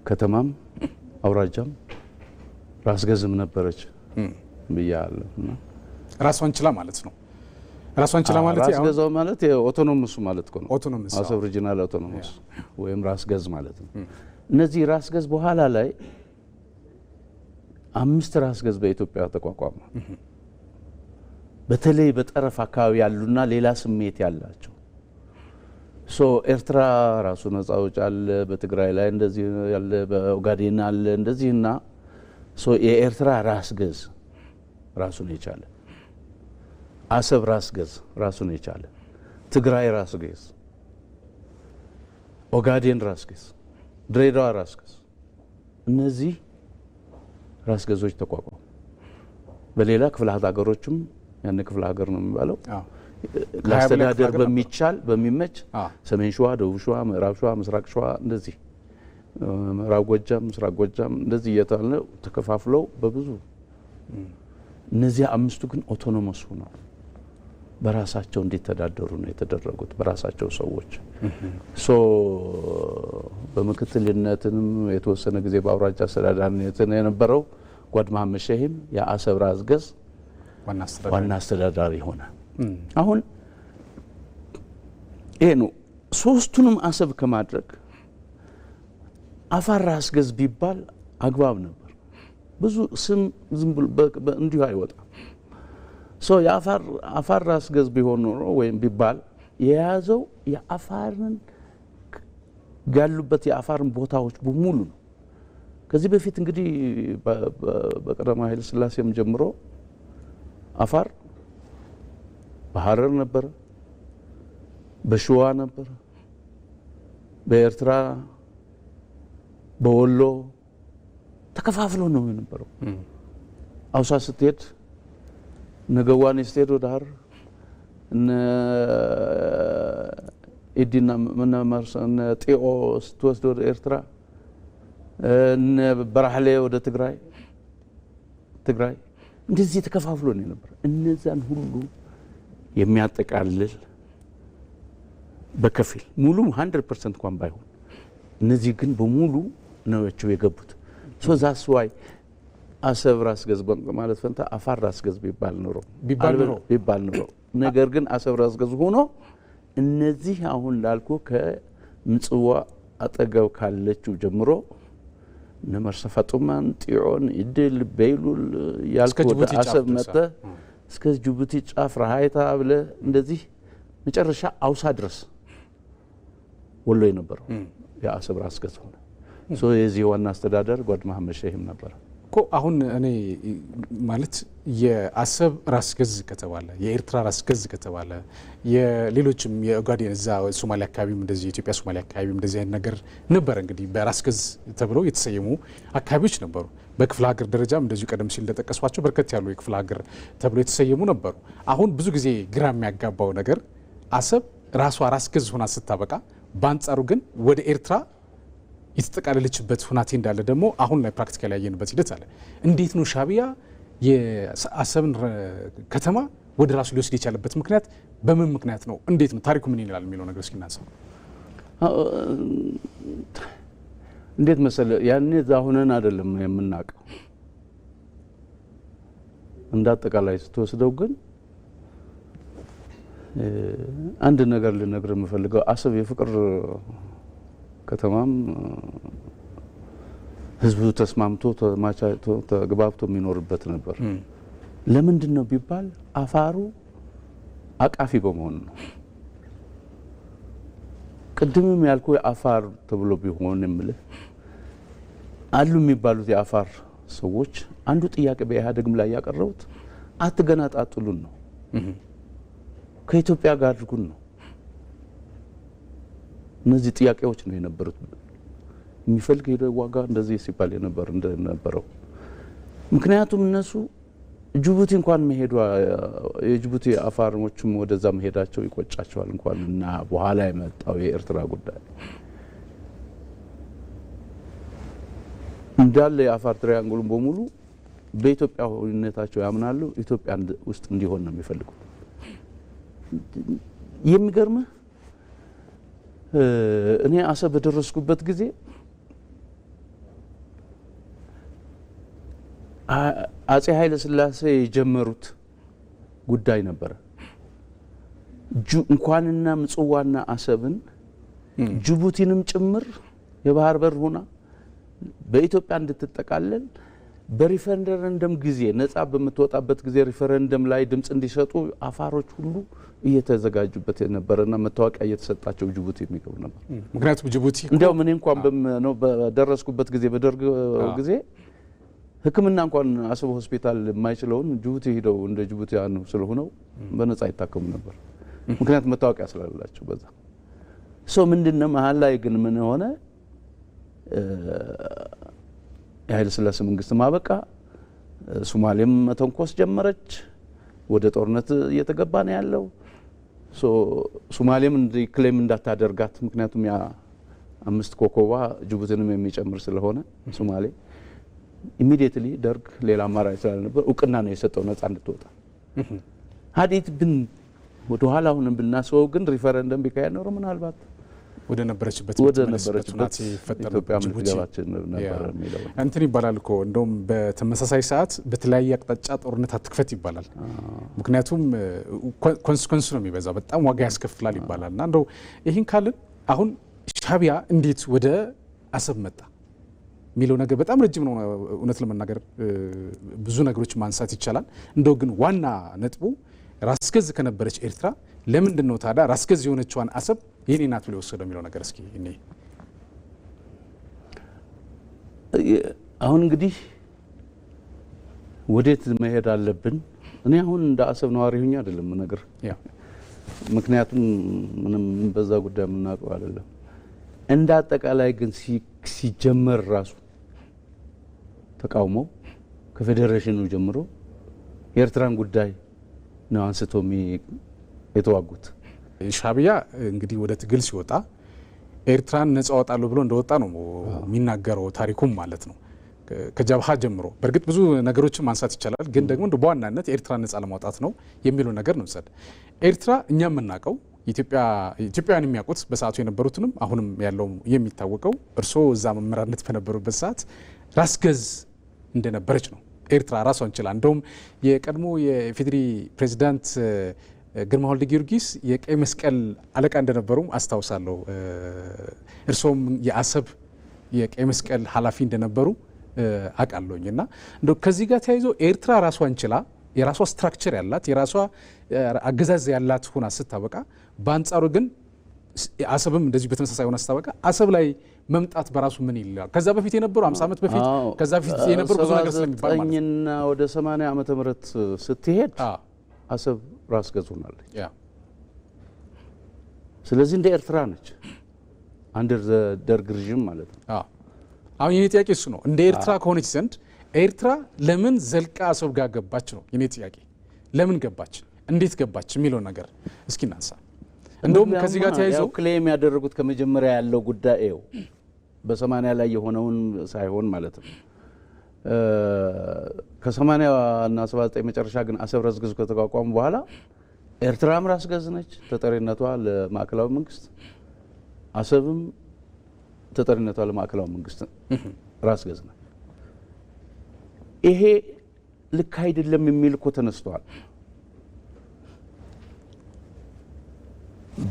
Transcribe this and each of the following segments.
ከተማም አውራጃም ራስ ገዝም ነበረች ብያለሁና ራስዋን ችላ ማለት ነው። ራስዋን ችላ ማለት ራስ ገዛው ማለት የኦቶኖመስ ማለት ነው። ኦቶኖመስ አሰብ ሪጂናል ኦቶኖመስ ወይም ራስ ገዝ ማለት ነው። እነዚህ ራስ ገዝ በኋላ ላይ 5 ራስ ገዝ በኢትዮጵያ ተቋቋመ። በተለይ በጠረፍ አካባቢ ያሉና ሌላ ስሜት ያላቸው ኤርትራ ራሱ ነፃ አውጪ አለ፣ በትግራይ ላይ እንደዚህ ያለ፣ በኦጋዴን አለ እንደዚህና የኤርትራ ራስ ገዝ ራሱን የቻለ፣ አሰብ ራስ ገዝ ራሱን የቻለ፣ ትግራይ ራስ ገዝ፣ ኦጋዴን ራስ ገዝ፣ ድሬዳዋ ራስ ገዝ፣ እነዚህ ራስ ገዞች ተቋቋሙ። በሌላ ክፍለ ሀገሮችም ያን ክፍለ ሀገር ነው የሚባለው ለአስተዳደር በሚቻል በሚመች ሰሜን ሸዋ፣ ደቡብ ሸዋ፣ ምዕራብ ሸዋ፣ ምስራቅ ሸዋ እንደዚህ ምዕራብ ጎጃም፣ ምስራቅ ጎጃም እንደዚህ እየተባለ ተከፋፍለው በብዙ እነዚህ 5ቱ ግን ኦቶኖመስ ሆነው በራሳቸው እንዲተዳደሩ ነው የተደረጉት በራሳቸው ሰዎች። በምክትልነትም የተወሰነ ጊዜ በአውራጃ አስተዳዳሪነት የነበረው ጓድ መሐመድ ሸሂም የአሰብ ራስ ገዝ ዋና አስተዳዳሪ ሆነ። አሁን ይሄ ነው 3ቱንም አሰብ ከማድረግ አፋር ራስ ገዝ ቢባል አግባብ ነበር። ብዙ ስም ዝም ብሎ እንዲሁ አይወጣም። የአፋር ራስ ገዝ ቢሆን ኖሮ ወይም ቢባል የያዘው የአፋርን ያሉበት የአፋርን ቦታዎች በሙሉ ነው። ከዚህ በፊት እንግዲህ በቀዳማዊ ኃይለ ሥላሴም ጀምሮ አፋር በሐረር ነበረ፣ በሸዋ ነበረ፣ በኤርትራ በወሎ ተከፋፍሎ ነው የነበረው። አውሳ ስትሄድ ነገዋኔ ስትሄድ ወደ ሐረር እነ ኢዲና መናማርሰን ጤኦ ስትወስድ ወደ ኤርትራ እነ በራህሌ ወደ ትግራይ እንደዚህ ተከፋፍሎ ነው የነበረው። እነዛን ሁሉ የሚያጠቃልል በከፊል ሙሉ 100% እንኳን ባይሆን እነዚህ ግን በሙሉ ነው የገቡት። ዛስ ዋይ አሰብ ራስ ገዝ ማለት ፈንታ አፋር ራስ ገዝ ቢባል ኖሮ ነገር ግን አሰብ ራስ ገዝ ሆኖ እነዚህ አሁን ላልኩ ከምጽዋ አጠገብ ካለችው ጀምሮ ነመርሰ ፈጡማን፣ ጢዖን፣ ኢድል፣ በይሉል ያልኩ ወደ አሰብ መጣ እስከ ጅቡቲ ጫፍ ራሃይታ ብለ እንደዚህ መጨረሻ አውሳ ድረስ ወሎ የነበረው የአሰብ ራስ ገዝ ሆነ። የዚህ ዋና አስተዳደር ጓድ መሐመድ ሸሂም ነበር እኮ። አሁን እኔ ማለት የአሰብ ራስ ገዝ ከተባለ የኤርትራ ራስ ገዝ ከተባለ የሌሎችም የኦጋዴን እዛ ሶማሊያ አካባቢም እንደዚህ የኢትዮጵያ ሶማሊያ አካባቢም እንደዚህ አይነት ነገር ነበር። እንግዲህ በራስ ገዝ ተብለው የተሰየሙ አካባቢዎች ነበሩ። በክፍለ ሀገር ደረጃም እንደዚሁ ቀደም ሲል እንደጠቀስኳቸው በርከት ያሉ የክፍለ ሀገር ተብለው የተሰየሙ ነበሩ። አሁን ብዙ ጊዜ ግራ የሚያጋባው ነገር አሰብ ራሷ ራስ ገዝ ሆና ስታበቃ፣ በአንጻሩ ግን ወደ ኤርትራ የተጠቃለለችበት ሁናቴ እንዳለ ደግሞ አሁን ላይ ፕራክቲካሊ ያየንበት ሂደት አለ። እንዴት ነው ሻዕቢያ የአሰብን ከተማ ወደ ራሱ ሊወስድ የቻለበት ምክንያት በምን ምክንያት ነው? እንዴት ነው ታሪኩ ምን ይላል የሚለው ነገር እስኪ እናንሳ። እንዴት መሰለ ያኔ ዛሁነን አይደለም የምናውቀው። እንዳጠቃላይ ስትወስደው ግን አንድ ነገር ልነግር የምፈልገው አሰብ የፍቅር ከተማም ህዝቡ ተስማምቶ ተማቻቶ ተግባብቶ የሚኖርበት ነበር። ለምንድን ነው ቢባል አፋሩ አቃፊ በመሆኑ ነው። ቅድምም ያልኩ የአፋር ተብሎ ቢሆን የምልህ አሉ የሚባሉት የአፋር ሰዎች አንዱ ጥያቄ በኢህአዴግም ላይ ያቀረቡት አትገናጣጥሉን ነው፣ ከኢትዮጵያ ጋር አድርጉን ነው። እነዚህ ጥያቄዎች ነው የነበሩት። የሚፈልግ ዋጋ እንደዚህ ሲባል እንደነበረው ምክንያቱም እነሱ ጅቡቲ እንኳን መሄዷ የጅቡቲ አፋሮችም ወደዛ መሄዳቸው ይቆጫቸዋል እንኳን እና በኋላ የመጣው የኤርትራ ጉዳይ እንዳለ የአፋር ትሪያንግሉን በሙሉ በኢትዮጵያዊነታቸው ያምናሉ። ኢትዮጵያ ውስጥ እንዲሆን ነው የሚፈልጉት። የሚገርምህ እኔ አሰብ በደረስኩበት ጊዜ አጼ ኃይለ ሥላሴ የጀመሩት ጉዳይ ነበረ። እንኳንና ምጽዋና አሰብን ጅቡቲንም ጭምር የባህር በር ሆና በኢትዮጵያ እንድትጠቃለል በሪፈረንደም ጊዜ ነጻ በምትወጣበት ጊዜ ሪፈረንደም ላይ ድምጽ እንዲሰጡ አፋሮች ሁሉ እየተዘጋጁበት የነበረና መታወቂያ እየተሰጣቸው ጅቡቲ የሚገቡ ነበር። ምክንያቱም ጅቡቲ እንዲያው ምን እንኳን በደረስኩበት ጊዜ በደርግ ጊዜ ሕክምና እንኳን አሰብ ሆስፒታል የማይችለውን ጅቡቲ ሄደው እንደ ጅቡቲያኑ ስለሆነው በነጻ ይታከሙ ነበር። ምክንያቱም መታወቂያ ስላላቸው በዛ ሰው ምንድነው መሀል ላይ ግን ምን ሆነ? የኃይለ ሥላሴ መንግስት ማበቃ ሶማሌም መተንኮስ ጀመረች። ወደ ጦርነት እየተገባ ነው ያለው። ሶማሌም ክሌም እንዳታደርጋት ምክንያቱም ያ 5 ኮከቧ ጅቡቲንም የሚጨምር ስለሆነ ሶማሌ ኢሚዲየትሊ ደርግ ሌላ አማራጭ ስላልነበር እውቅና ነው የሰጠው ነጻ እንድትወጣ። ሀዲት ብን ወደ ኋላ አሁንም ብናስበው ግን ሪፈረንደም ቢካሄድ ኖሮ ምናልባት ወደ ነበረችበት ኢትዮጵያ ምትገባችን ነበር የሚለው እንትን ይባላል እኮ እንደውም በተመሳሳይ ሰዓት በተለያየ አቅጣጫ ጦርነት አትክፈት ይባላል። ምክንያቱም ኮንስኮንስ ነው የሚበዛው፣ በጣም ዋጋ ያስከፍላል ይባላል። እና እንደው ይህን ካልን አሁን ሻዕቢያ እንዴት ወደ አሰብ መጣ የሚለው ነገር በጣም ረጅም ነው። እውነት ለመናገር ብዙ ነገሮች ማንሳት ይቻላል። እንደው ግን ዋና ነጥቡ ራስ ገዝ ከነበረች ኤርትራ ለምንድን ነው ታዲያ ራስ ገዝ የሆነችዋን አሰብ የኔ ናት ብሎ የወሰደው የሚለው ነገር እስኪ እኔ አሁን እንግዲህ ወዴት መሄድ አለብን? እኔ አሁን እንደ አሰብ ነዋሪ ሆኜ አይደለም ነገር ምክንያቱም ምንም በዛ ጉዳይ የምናውቀው አይደለም። እንደ አጠቃላይ ግን ሲጀመር ራሱ ተቃውሞ ከፌዴሬሽኑ ጀምሮ የኤርትራን ጉዳይ ነው አንስቶ የተዋጉት። ሻዕቢያ እንግዲህ ወደ ትግል ሲወጣ ኤርትራን ነጻ አወጣለሁ ብሎ እንደወጣ ነው የሚናገረው ታሪኩም ማለት ነው። ከጀብሃ ጀምሮ በእርግጥ ብዙ ነገሮችን ማንሳት ይቻላል፣ ግን ደግሞ በዋናነት ኤርትራን ነጻ ለማውጣት ነው የሚለው ነገር ነው። ኤርትራ እኛ የምናውቀው ኢትዮጵያውያን የሚያውቁት በሰዓቱ የነበሩትንም አሁንም ያለው የሚታወቀው እርስዎ እዛ መምህራነት በነበሩበት ሰዓት ራስ ገዝ እንደነበረች ነው ኤርትራ ራሷን ችላ። እንደውም የቀድሞ የኢፌዴሪ ፕሬዚዳንት ግርማ ወልደ ጊዮርጊስ የቀይ መስቀል አለቃ እንደነበሩ አስታውሳለሁ። እርስዎም የአሰብ የቀይ መስቀል ኃላፊ እንደነበሩ አውቃለሁኝ። እና እንደው ከዚህ ጋር ተያይዞ ኤርትራ ራሷን ችላ የራሷ ስትራክቸር ያላት የራሷ አገዛዝ ያላት ሆና ስታበቃ፣ በአንጻሩ ግን አሰብም እንደዚህ በተመሳሳይ ሆና ስታበቃ አሰብ ላይ መምጣት በራሱ ምን ይላል? ከዛ በፊት የነበሩ 50 ዓመት በፊት ከዛ በፊት የነበሩ ብዙ ነገር ስለሚባል ማለት ነው። ወደ 80 ዓመተ ምህረት ስትሄድ አሰብ ራስ ገዝ ሆናለች። ስለዚህ እንደ ኤርትራ ነች አንደር ደርግ ሪጅም ማለት ነው። አሁን የኔ ጥያቄ እሱ ነው። እንደ ኤርትራ ከሆነች ዘንድ ኤርትራ ለምን ዘልቃ አሰብ ጋር ገባች ነው የኔ ጥያቄ። ለምን ገባች፣ እንዴት ገባች የሚለው ነገር እስኪ እናንሳ። እንደውም ከዚህ ጋር ተያይዘው ክሌም ያደረጉት ከመጀመሪያ ያለው ጉዳይ ነው በ80 ላይ የሆነውን ሳይሆን ማለት ነው። ከ80 እና 79 መጨረሻ ግን አሰብ ራስ ገዝ ከተቋቋሙ በኋላ ኤርትራም ራስ ገዝ ነች፣ ተጠሪነቷ ለማዕከላዊ መንግስት፣ አሰብም ተጠሪነቷ ለማዕከላዊ መንግስት ራስ ገዝ ነች። ይሄ ልክ አይደለም የሚል እኮ ተነስተዋል።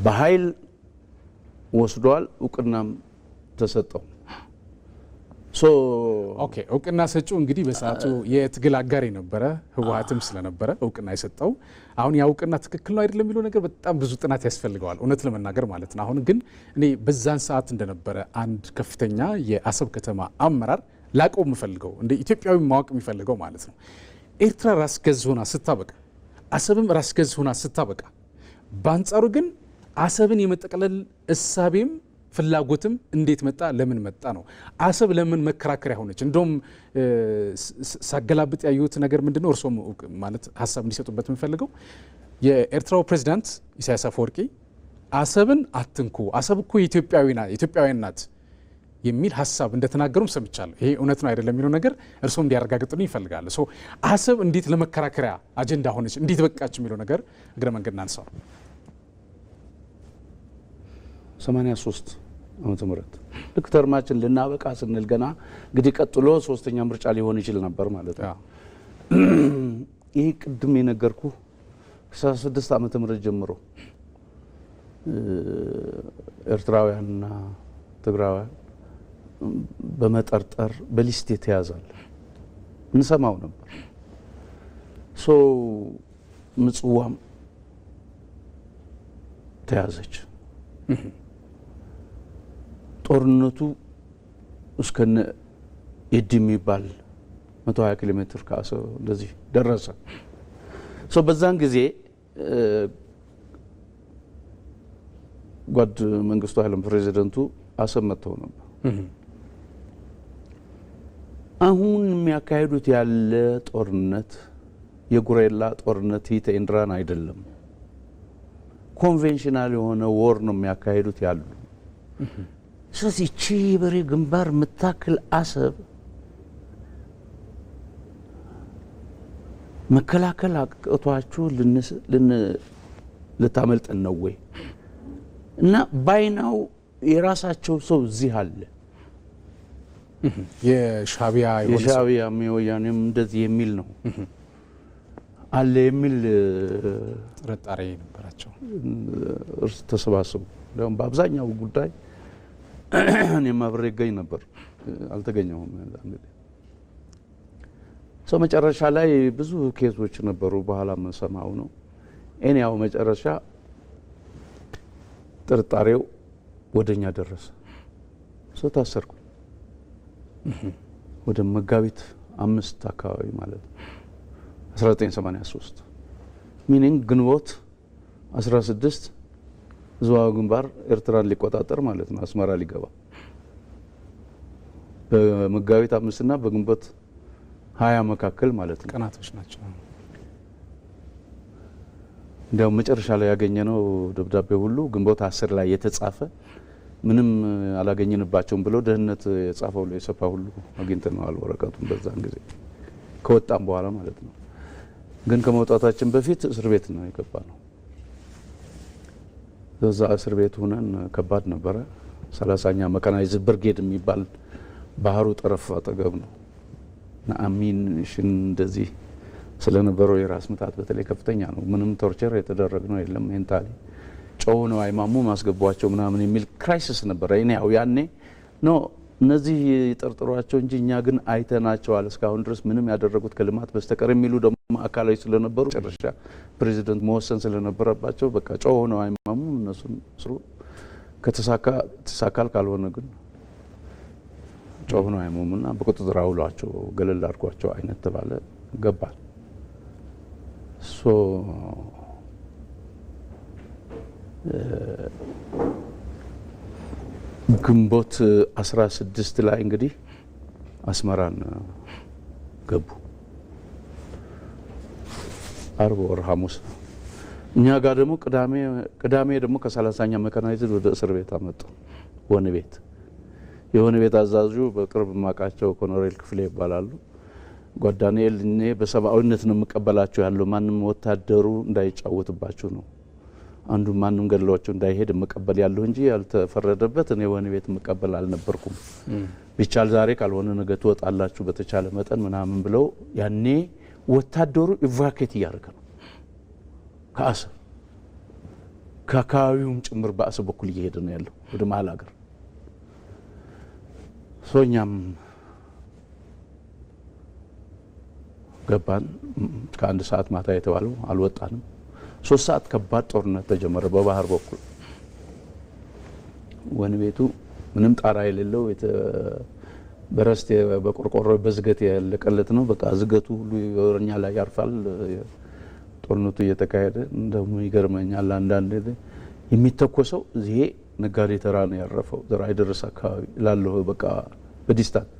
በኃይል ወስዷል፣ እውቅናም ተሰጠው። ኦኬ እውቅና ሰጪው እንግዲህ በሰዓቱ የትግል አጋር የነበረ ህወሓትም ስለነበረ እውቅና የሰጠው። አሁን ያ እውቅና ትክክል ነው አይደለም የሚለው ነገር በጣም ብዙ ጥናት ያስፈልገዋል እውነት ለመናገር ማለት ነው። አሁን ግን እኔ በዛን ሰዓት እንደነበረ አንድ ከፍተኛ የአሰብ ከተማ አመራር ላቀው የምፈልገው እንደ ኢትዮጵያዊ ማወቅ የሚፈልገው ማለት ነው ኤርትራ ራስ ገዝ ሆና ስታበቃ፣ አሰብም ራስ ገዝ ሆና ስታበቃ፣ በአንጻሩ ግን አሰብን የመጠቅለል እሳቤም ፍላጎትም እንዴት መጣ፣ ለምን መጣ ነው። አሰብ ለምን መከራከሪያ ሆነች? እንደውም ሳገላብጥ ያዩት ነገር ምንድነው? እርሶም ማለት ሀሳብ እንዲሰጡበት የምፈልገው የኤርትራው ፕሬዚዳንት ኢሳያስ አፈወርቂ አሰብን አትንኩ፣ አሰብ እኮ የኢትዮጵያውያን ናት የሚል ሀሳብ እንደተናገሩም ሰምቻለሁ። ይሄ እውነት ነው አይደለም የሚለው ነገር እርሶም እንዲያረጋግጡልኝ ይፈልጋሉ። አሰብ እንዴት ለመከራከሪያ አጀንዳ ሆነች፣ እንዴት በቃች የሚለው ነገር እግረ መንገድ እናንሳው። 83 ዓመተ ምህረት ልክ ተርማችን ልናበቃ ስንል ገና እንግዲህ ቀጥሎ ሶስተኛ ምርጫ ሊሆን ይችል ነበር ማለት ነው። ይሄ ቅድም የነገርኩ 16 ዓመተ ምህረት ጀምሮ ኤርትራውያንና ትግራውያን በመጠርጠር በሊስት የተያዛል እንሰማው ነበር። ምጽዋም ተያዘች። ጦርነቱ እስከነ ኤዲ የሚባል 120 ኪሎ ሜትር ከአሰብ እንደዚህ ደረሰ። በዛን ጊዜ ጓድ መንግስቱ ኃይለም ፕሬዚደንቱ አሰብ መጥተው ነበር። አሁን የሚያካሂዱት ያለ ጦርነት የጉሬላ ጦርነት ሂት ኤንድ ራን አይደለም፣ ኮንቬንሽናል የሆነ ወር ነው የሚያካሂዱት ያሉ። ስለዚህ እቺ በሬ ግንባር የምታክል አሰብ መከላከል አቅቷችሁ ልታመልጠን ነው ወይ? እና ባይናው የራሳቸው ሰው እዚህ አለ። የሻቢያ የወያኔም እንደዚህ የሚል ነው አለ የሚል ጥርጣሬ ነበራቸው። እርስ ተሰባሰቡ። ደግሞ በአብዛኛው ጉዳይ እኔም አብሬ እገኝ ነበር፣ አልተገኘሁም። እንግዲህ መጨረሻ ላይ ብዙ ኬዞች ነበሩ፣ በኋላ መሰማው ነው። ያው መጨረሻ ጥርጣሬው ወደኛ ደረሰ። ታሰርኩ ወደ መጋቢት 5 አካባቢ ማለት ነው 1983 ሚኒንግ ግንቦት 16 ዝዋው ግንባር ኤርትራን ሊቆጣጠር ማለት ነው፣ አስመራ ሊገባ በመጋቢት 5 እና በግንቦት 20 መካከል ማለት ነው። ቀናቶች ናቸው። እንዲያው መጨረሻ ላይ ያገኘነው ደብዳቤ ሁሉ ግንቦት 10 ላይ የተጻፈ ምንም አላገኘንባቸውም ብለው ደህንነት የጻፈው የሰፋ ሁሉ አግኝተነዋል ወረቀቱን በዛን ጊዜ ከወጣም በኋላ ማለት ነው። ግን ከመውጣታችን በፊት እስር ቤት ነው የገባ ነው። እዛ እስር ቤት ሆነን ከባድ ነበረ። 30ኛ መካናይዝድ ብርጌድ የሚባል ባህሩ ጠረፍ አጠገብ ነው እና አሚኒሽን እንደዚህ ስለነበረው የራስ ምታት በተለይ ከፍተኛ ነው። ምንም ቶርቸር የተደረግነው የለም። ሜንታሊ ጨው ነው አይማሙ ማስገቧቸው ምናምን የሚል ክራይሲስ ነበረ። ያው ያኔ ኖ እነዚህ ይጠርጥሯቸው እንጂ እኛ ግን አይተናቸዋል እስካሁን ድረስ ምንም ያደረጉት ከልማት በስተቀር የሚሉ ደግሞ አካላዊ ስለነበሩ ጨረሻ ፕሬዚደንት መወሰን ስለነበረባቸው በቃ ጨው ነው አይማሙ እነሱን ስሩ ከተሳካል፣ ካልሆነ ግን ጨው ነው አይማሙና በቁጥጥር አውሏቸው ገለል አድርጓቸው አይነት ተባለ። ገባል ግንቦት 16 ላይ እንግዲህ አስመራን ገቡ። አርብ ወር ሐሙስ። እኛ ጋር ደግሞ ቅዳሜ ደግሞ ከ30ኛ መካናይዝድ ወደ እስር ቤት አመጡ። የሆነ ቤት አዛዡ በቅርብ ማቃቸው ኮሎኔል ክፍሌ ይባላሉ። ጓዳንኤል እኔ በሰብአዊነት ነው የምቀበላችሁ ያለው፣ ማንም ወታደሩ እንዳይጫወትባችሁ ነው፣ አንዱ ማንም ገድሏቸው እንዳይሄድ መቀበል ያለው እንጂ ያልተፈረደበት እኔ ወህኒ ቤት መቀበል አልነበርኩም። ቢቻል ዛሬ ካልሆነ ነገ ትወጣላችሁ በተቻለ መጠን ምናምን ብለው ያኔ ወታደሩ ኢቫኬት እያደረገ ነው ከአሰብ ከአካባቢውም ጭምር በአሰብ በኩል እየሄደ ነው ያለው ወደ መሀል ሀገር። እኛም ገባን። ከአንድ ሰዓት ማታ የተባለው አልወጣንም። 3 ሰዓት ከባድ ጦርነት ተጀመረ በባህር በኩል። ወህኒ ቤቱ ምንም ጣራ የሌለው በረስት በቆርቆሮ በዝገት ያለቀለት ነው። በቃ ዝገቱ ሁሉ ወረኛ ላይ ያርፋል። ጦርነቱ እየተካሄደ እንደውም ይገርመኛል አንዳንዴ የሚተኮሰው እዚህ ነጋዴ ተራ ነው ያረፈው ዘራይ ደረስ አካባቢ ላለው በቃ በዲስታንስ።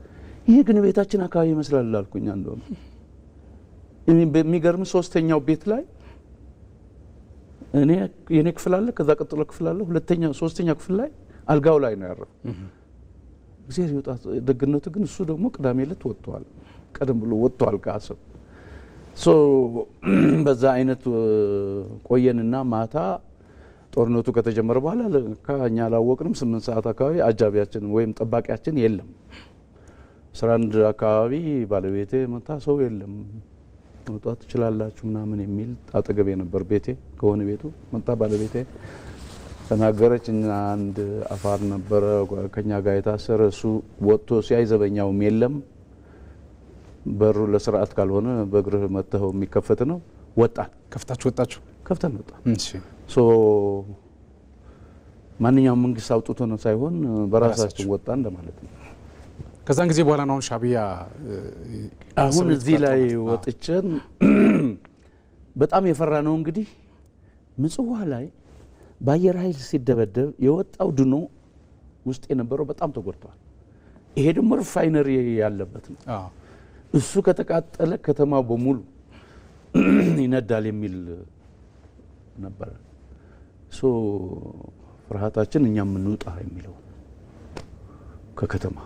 ይሄ ግን ቤታችን አካባቢ ይመስላል አልኩኝ። እንደውም በሚገርም 3ኛው ቤት ላይ የኔ ክፍል አለ፣ ከዛ ቀጥሎ ክፍል አለ። 3ኛ ክፍል ላይ አልጋው ላይ ነው ያረፈው። እግዚአብሔር ይወጣ። ደግነቱ ግን እሱ ደግሞ ቅዳሜ ዕለት ወጥቷል፣ ቀደም ብሎ ወጥቷል ከአሰብ። በዛ አይነት ቆየንና ማታ ጦርነቱ ከተጀመረ በኋላ ከኛ አላወቅንም። 8 ሰዓት አካባቢ አጃቢያችን ወይም ጠባቂያችን የለም። 11 አካባቢ ባለቤቴ መጣ። ሰው የለም መውጣት ትችላላችሁ ምናምን የሚል አጠገቤ ነበር ቤቴ። ከሆነ ቤቱ መጣ ባለቤቴ ተናገረች። አንድ አፋር ነበረ ከኛ ጋር የታሰረ እሱ ወጥቶ ሲያይ ዘበኛውም የለም። በሩ ለስርዓት ካልሆነ በእግርህ መተው የሚከፈት ነው። ወጣን። ወጣችሁ? ከፍተን ወጣን። ሶ ማንኛውም መንግስት አውጥቶ ነው ሳይሆን በራሳችን ወጣን እንደማለት ነው። ከዛን ጊዜ በኋላ ነው ሻዕቢያ አሁን እዚህ ላይ ወጥቼን በጣም የፈራ ነው እንግዲህ ምጽዋ ላይ በአየር ኃይል ሲደበደብ የወጣው ድኖ ውስጥ የነበረው በጣም ተጎድቷል። ይሄ ደግሞ ሪፋይነሪ ያለበት ነው። እሱ ከተቃጠለ ከተማው በሙሉ ይነዳል የሚል ነበር። ሶ ፍርሃታችን እኛም እንውጣ የሚለው ከከተማ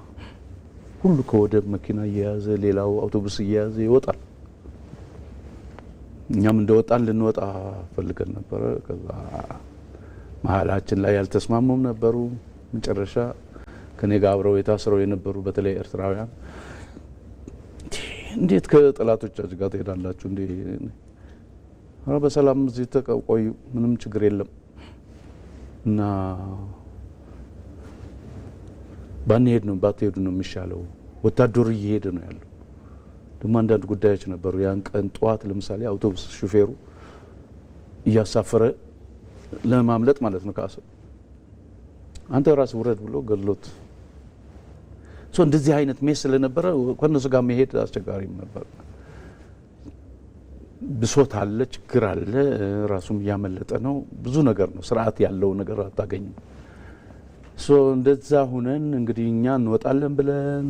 ሁሉ ከወደብ መኪና እየያዘ ሌላው አውቶቡስ እየያዘ ይወጣል። እኛም እንደወጣን ልንወጣ ፈልገን ነበረ። ከዛ መሀላችን ላይ ያልተስማሙም ነበሩ። መጨረሻ ከኔ ጋር አብረው የታስረው የነበሩ በተለይ ኤርትራውያን እንዴት ከጠላቶቻችሁ ጋር ትሄዳላችሁ እንዴ? ኧረ በሰላም እዚህ ተቆዩ፣ ምንም ችግር የለም እና ባንሄድ ነው ባትሄዱ ነው የሚሻለው። ወታደሩ እየሄደ ነው ያለው። ደግሞ አንዳንድ ጉዳዮች ነበሩ። ያን ቀን ጠዋት ለምሳሌ አውቶቡስ ሹፌሩ እያሳፈረ ለማምለጥ ማለት ነው ከአሰብ አንተ ራስ ውረድ ብሎ ገሎት እንደዚህ አይነት ሜስ ስለነበረ ከነሱ ጋር መሄድ አስቸጋሪም ነበር። ብሶት አለ፣ ችግር አለ፣ ራሱም እያመለጠ ነው። ብዙ ነገር ነው። ስርዓት ያለው ነገር አታገኝም። እንደዛ ሁነን እንግዲህ እኛ እንወጣለን ብለን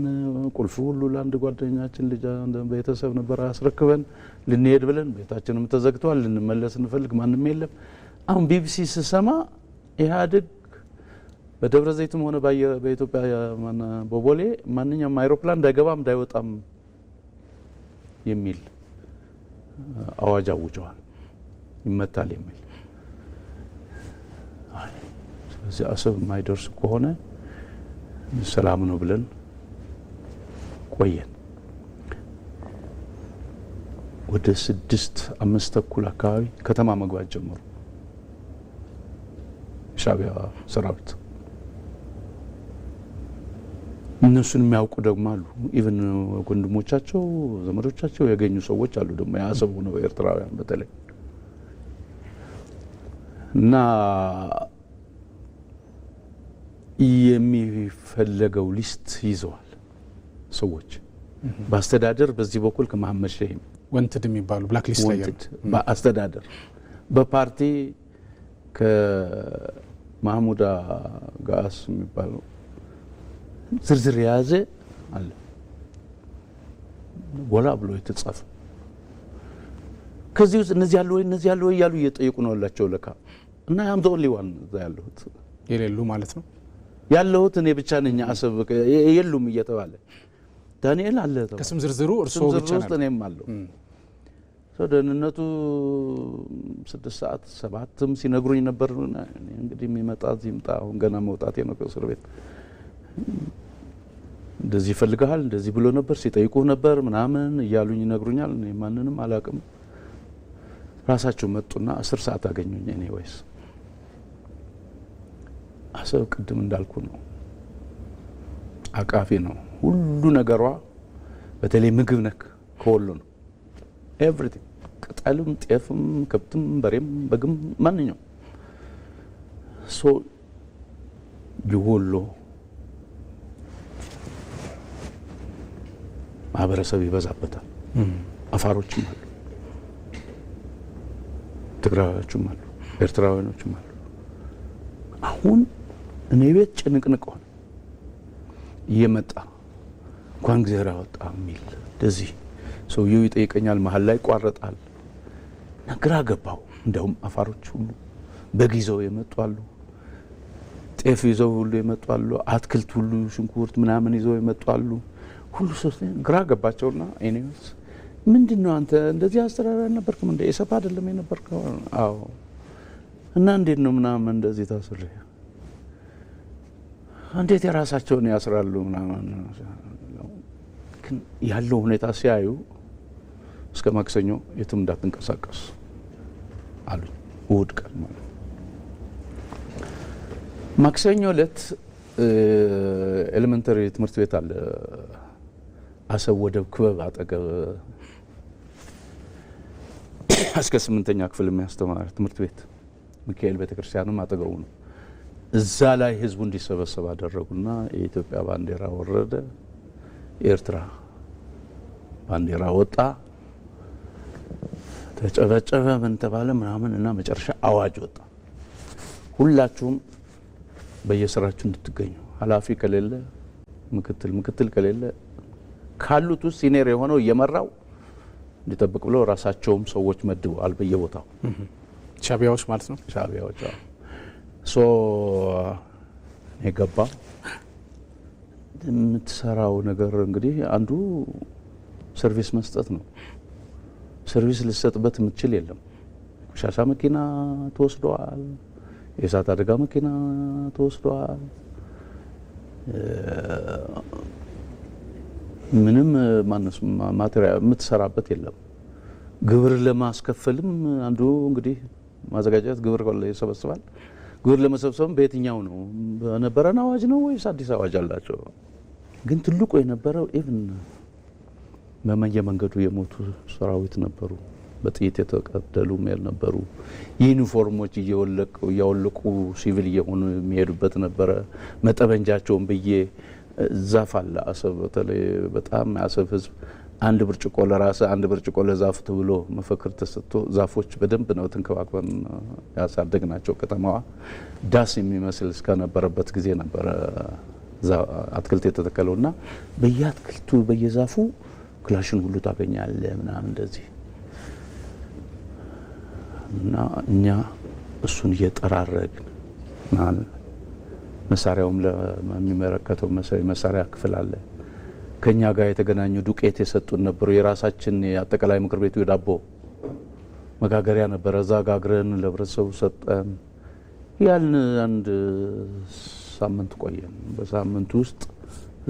ቁልፉ ሁሉ ለአንድ ጓደኛችን ልጅ ቤተሰብ ነበር አስረክበን ልንሄድ ብለን ቤታችንም ተዘግቷል። ልንመለስ እንፈልግ ማንም የለም። አሁን ቢቢሲ ስሰማ ኢህአዴግ በደብረ ዘይትም ሆነ በኢትዮጵያ በቦሌ ማንኛውም አይሮፕላን እንዳይገባም እንዳይወጣም የሚል አዋጅ አውጀዋል። ይመታል የሚል ስለዚህ አሰብ የማይደርስ ከሆነ ሰላም ነው ብለን ቆየን። ወደ 6-5 ተኩል አካባቢ ከተማ መግባት ጀመሩ ሻዕቢያ ሰራዊት። እነሱን የሚያውቁ ደግሞ አሉ። ኢቭን ወንድሞቻቸው ዘመዶቻቸው ያገኙ ሰዎች አሉ ደግሞ ያሰቡ ነው ኤርትራውያን በተለይ እና የሚፈለገው ሊስት ይዘዋል ሰዎች በአስተዳደር በዚህ በኩል ከመሐመድ ሸሂም ወንትድ የሚባሉ ብላክ ሊስት ላይ ያሉ በአስተዳደር በፓርቲ ከማህሙድ ጋስ የሚባለው ዝርዝር የያዘ አለ ጎላ ብሎ የተጻፈ። ከዚህ ውስጥ እነዚህ ያሉ ወይ ያሉ እየጠየቁ ነው ያላቸው ለካ እና ያም ዶሊ ዋን እዛ ያለሁት የሌሉ ማለት ነው ያለሁት እኔ ብቻ ነኝ። አሰብ የሉም እየተባለ ዳንኤል አለ ተባለ። ከስም ዝርዝሩ እርስዎ ብቻ ነው? እኔም አለው። ደህንነቱ 6 ሰዓት 7ም ሲነግሩኝ ነበር። እንግዲህ የሚመጣ ይምጣ፣ አሁን ገና መውጣቴ ነው ከእስር ቤት። እንደዚህ ይፈልጋል እንደዚህ ብሎ ነበር ሲጠይቁ ነበር ምናምን እያሉኝ ይነግሩኛል። እኔ ማንንም አላውቅም። ራሳቸው መጡና 10 ሰዓት አገኙኝ። እኔ ወይስ አሰብ ቅድም እንዳልኩ ነው፣ አቃፊ ነው ሁሉ ነገሯ። በተለይ ምግብ ነክ ከወሎ ነው ኤቭሪቲንግ፣ ቅጠልም፣ ጤፍም፣ ከብትም፣ በሬም፣ በግም ማንኛው የወሎ ማህበረሰብ ይበዛበታል። አፋሮችም አሉ፣ ትግራዮችም አሉ፣ ኤርትራውያኖችም አሉ። አሁን እኔ ቤት ጭንቅንቅ ሆነ። እየመጣ እንኳን እግዚአብሔር አወጣ የሚል እንደዚህ ሰውየው ይጠይቀኛል፣ መሀል ላይ ይቋረጣል። ግራ ገባው። እንደውም አፋሮች ሁሉ በግ ይዘው የመጡ አሉ፣ ጤፍ ይዘው ሁሉ የመጡ አሉ፣ አትክልት ሁሉ ሽንኩርት ምናምን ይዘው የመጡ አሉ። ሁሉ ሶስት ግራ ገባቸውና ኤኒዌይስ ምንድነው አንተ እንደዚህ አስተዳዳሪ ነበርክም እንደ ኢሰፓ አይደለም የነበርከው? አዎ እና እንዴት ነው ምናምን እንደዚህ ታስሬ እንዴት የራሳቸውን ያስራሉ ምናምን ያለው ሁኔታ ሲያዩ እስከ ማክሰኞ የትም እንዳትንቀሳቀስ አሉኝ። እሑድ ቀን ማለት ማክሰኞ ዕለት ኤሌመንተሪ ትምህርት ቤት አለ አሰብ ወደብ ክበብ አጠገብ እስከ 8ኛ ክፍል የሚያስተማር ትምህርት ቤት ሚካኤል ቤተክርስቲያንም አጠገቡ ነው። እዛ ላይ ህዝቡ እንዲሰበሰብ አደረጉና የኢትዮጵያ ባንዲራ ወረደ፣ የኤርትራ ባንዲራ ወጣ፣ ተጨበጨበ፣ ምን ተባለ ምናምን እና መጨረሻ አዋጅ ወጣ። ሁላችሁም በየስራችሁ እንድትገኙ፣ ኃላፊ ከሌለ ምክትል ከሌለ ካሉት ውስጥ ሲኒየር የሆነው እየመራው እንዲጠብቅ ብሎ ራሳቸውም ሰዎች መድበዋል በየቦታው። ሻቢያዎች ማለት ነው። ሻቢያዎች ሶ የገባ የምትሰራው ነገር እንግዲህ አንዱ ሰርቪስ መስጠት ነው። ሰርቪስ ልሰጥበት የምትችል የለም። ቆሻሻ መኪና ተወስደዋል፣ የእሳት አደጋ መኪና ተወስደዋል። ምንም ማቴሪያል የምትሰራበት የለም። ግብር ለማስከፈልም አንዱ እንግዲህ ማዘጋጀት ግብር ይሰበስባል። ግብር ለመሰብሰብም በየትኛው ነው? በነበረን አዋጅ ነው ወይስ አዲስ አዋጅ አላቸው? ግን ትልቁ የነበረው ኢቭን በየመንገዱ የሞቱ ሰራዊት ነበሩ፣ በጥይት የተቀደሉም ያልነበሩ፣ ዩኒፎርሞች እያወለቁ ሲቪል እየሆኑ የሚሄዱበት ነበረ። መጠበንጃቸውን ብዬ ዛፍ አለ አሰብ፣ በተለይ በጣም የአሰብ ህዝብ አንድ ብርጭቆ ለራስ አንድ ብርጭቆ ለዛፍ ተብሎ መፈክር ተሰጥቶ ዛፎች በደንብ ነው ተንከባክበን ያሳደግናቸው። ከተማዋ ዳስ የሚመስል እስከነበረበት ጊዜ ነበረ አትክልት የተተከለውና በየአትክልቱ በየዛፉ ክላሽን ሁሉ ታገኛለ ምናምን እንደዚህ እና እኛ እሱን እየጠራረግን ማለት መሳሪያውም ለሚመለከተው መሳሪያ ክፍል አለ። ከኛ ጋር የተገናኙ ዱቄት የሰጡን ነበሩ። የራሳችን የአጠቃላይ ምክር ቤቱ የዳቦ መጋገሪያ ነበረ። እዛ ጋግረን ለህብረተሰቡ ሰጠን። ያልን አንድ ሳምንት ቆየን። በሳምንት ውስጥ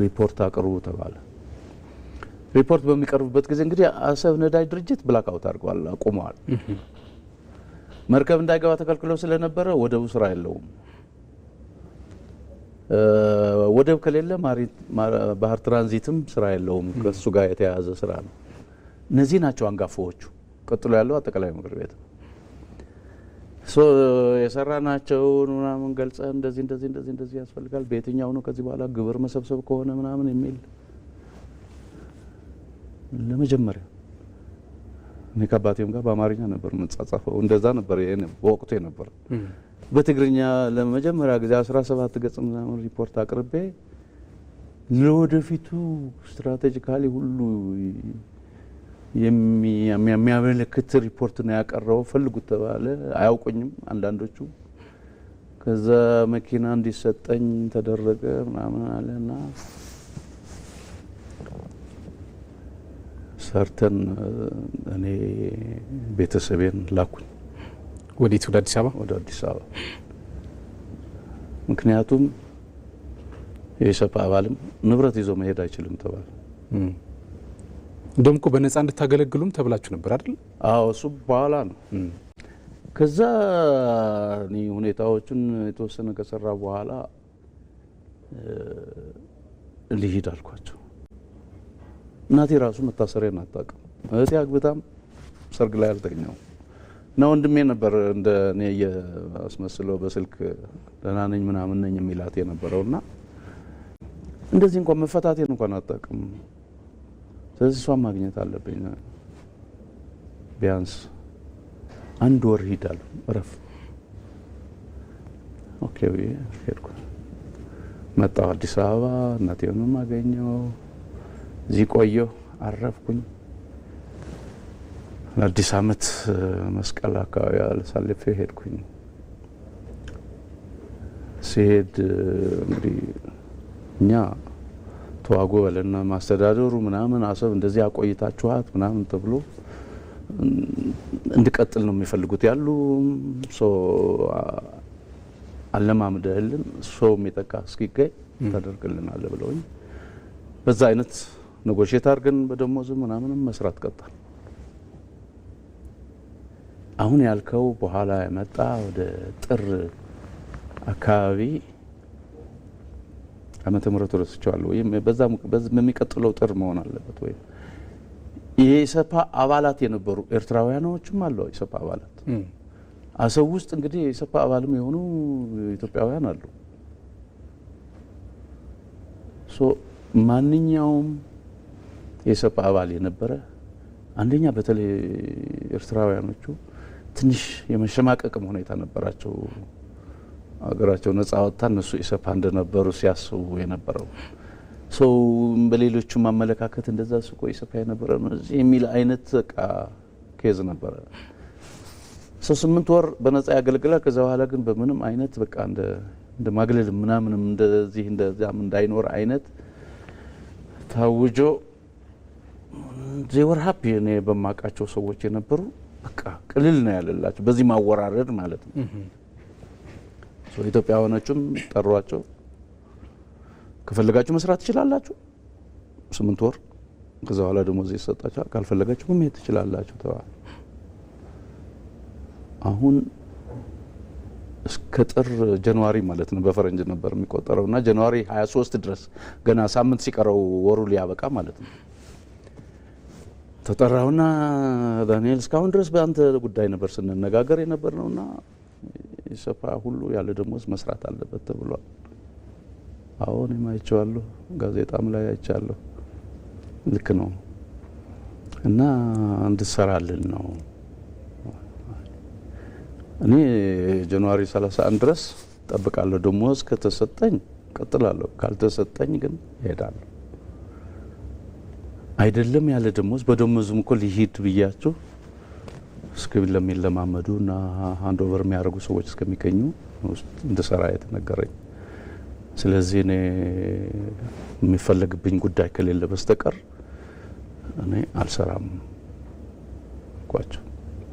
ሪፖርት አቅርቡ ተባለ። ሪፖርት በሚቀርብበት ጊዜ እንግዲህ አሰብ ነዳጅ ድርጅት ብላክአውት አድርገዋል፣ አቁመዋል። መርከብ እንዳይገባ ተከልክለው ስለነበረ ወደቡ ስራ የለውም። ወደብ ከሌለ ባህር ትራንዚትም ስራ የለውም። ከሱ ጋር የተያያዘ ስራ ነው። እነዚህ ናቸው አንጋፋዎቹ። ቀጥሎ ያለው አጠቃላይ ምክር ቤት የሰራናቸው ምናምን ገልጸን እንደዚህ ያስፈልጋል፣ በየትኛው ነው ከዚህ በኋላ ግብር መሰብሰብ ከሆነ ምናምን የሚል ለመጀመሪያ እኔ ከአባቴም ጋር በአማርኛ ነበር የምንጻጻፈው። እንደዛ ነበር በወቅቱ የነበረ። በትግርኛ ለመጀመሪያ ጊዜ 17 ገጽ ምናምን ሪፖርት አቅርቤ ለወደፊቱ ስትራቴጂካሊ ሁሉ የሚያመለክት ሪፖርት ነው ያቀረበው። ፈልጉት ተባለ። አያውቁኝም አንዳንዶቹ። ከዛ መኪና እንዲሰጠኝ ተደረገ ምናምን አለና ሰርተን እኔ ቤተሰቤን ላኩኝ። ወዴት? ወደ አዲስ አበባ። ወደ አዲስ አበባ። ምክንያቱም የኢሰፓ አባልም ንብረት ይዞ መሄድ አይችልም ተባለ። እንደውም እኮ በነፃ እንድታገለግሉም ተብላችሁ ነበር አይደል? አዎ፣ እሱ በኋላ ነው። ከዛ እኔ ሁኔታዎቹን የተወሰነ ከሰራ በኋላ ልሂድ አልኳቸው። እናቴ ራሱ መታሰሪያን አታውቅም። እህቴ አግብታም ሰርግ ላይ አልተገኘሁም። እና ወንድሜ ነበር እንደ እኔ እያስመስለው በስልክ ደህና ነኝ ምናምን ነኝ የሚላት የነበረውና እንደዚህ እንኳን መፈታቴን እንኳን አታውቅም። ስለዚህ እሷን ማግኘት አለብኝ። ቢያንስ 1 ወር ሂዳሉ እረፍ። ኦኬ ብዬ ሄድኩ። መጣሁ አዲስ አበባ። እናቴንም አገኘሁ። እዚህ ቆየሁ፣ አረፍኩኝ። ለአዲስ ዓመት መስቀል አካባቢ አሳልፌ ሄድኩኝ። ሲሄድ እንግዲህ እኛ ተዋጉ በለና ማስተዳደሩ ምናምን አሰብ እንደዚህ አቆይታችኋት ምናምን ተብሎ እንድቀጥል ነው የሚፈልጉት ያሉ አለማምደህልን ሰው የሚጠቃ እስኪገኝ ታደርግልናለህ ብለውኝ በዛ አይነት ኔጎሽየት አድርገን በደሞዝ ምናምንም መስራት ቀጣል። አሁን ያልከው በኋላ የመጣ ወደ ጥር አካባቢ ዓመተ ምህረት ረስቼዋለሁ ወይም በሚቀጥለው ጥር መሆን አለበት ወይም የኢሰፓ አባላት የነበሩ ኤርትራውያኖችም አሉ። ኢሰፓ አባላት አሰብ ውስጥ እንግዲህ የኢሰፓ አባልም የሆኑ ኢትዮጵያውያን አሉ። ማንኛውም የኢሰፓ አባል የነበረ አንደኛ በተለይ ኤርትራውያኖቹ ትንሽ የመሸማቀቅም ሁኔታ ነበራቸው። አገራቸው ነጻ ወጣ እነሱ ኢሰፓ እንደነበሩ ሲያስቡ የነበረው ሰው በሌሎቹ ማመለካከት እንደዛ ስቆ ኢሰፓ የነበረ ነው የሚል አይነት ኬዝ ነበረ። 8 ወር በነጻ ያገለግላል። ከዛ በኋላ ግን በምንም አይነት በቃ እንደ ማግለል ምናምንም እንደዚህ እንደዛም እንዳይኖር አይነት ታውጆ they were happy እኔ በማቃቸው ሰዎች የነበሩ በቃ ቅልል ነው ያለላቸው በዚህ ማወራረድ ማለት ነው። ኢትዮጵያውያኖቹም ጠሯቸው ከፈለጋችሁ መስራት ትችላላችሁ 8 ወር ከዛ በኋላ ደግሞ እዚህ ይሰጣችኋል ካልፈለጋችሁ መሄድ ትችላላችሁ ተባለ። አሁን እስከ ጥር ጃንዋሪ ማለት ነው በፈረንጅ ነበር የሚቆጠረውና ጃንዋሪ 23 ድረስ ገና ሳምንት ሲቀረው ወሩ ሊያበቃ ማለት ነው ተጠራውና ዳንኤል እስካሁን ድረስ በአንተ ጉዳይ ነበር ስንነጋገር የነበር ነውና ኢሰፓ ሁሉ ያለ ደሞዝ መስራት አለበት ተብሏል። አሁን የማይቻለው ጋዜጣም ላይ አይቻለሁ። ልክ ነው እና እንድሰራልን ነው። እኔ ጃንዋሪ 31 ድረስ ጠብቃለሁ። ደሞዝ ከተሰጠኝ ቀጥላለሁ፣ ካልተሰጠኝ ግን እሄዳለሁ። አይደለም ያለ ደሞዝ በደሞዝም እኮ ሊሄድ ብያችሁ እስከ ለሚለማመዱና ሃንድ ኦቨር የሚያደርጉ ሰዎች እስከሚገኙ እንድሰራ የተነገረኝ። ስለዚህ እኔ የሚፈለግብኝ ጉዳይ ከሌለ በስተቀር እኔ አልሰራም ቋቸው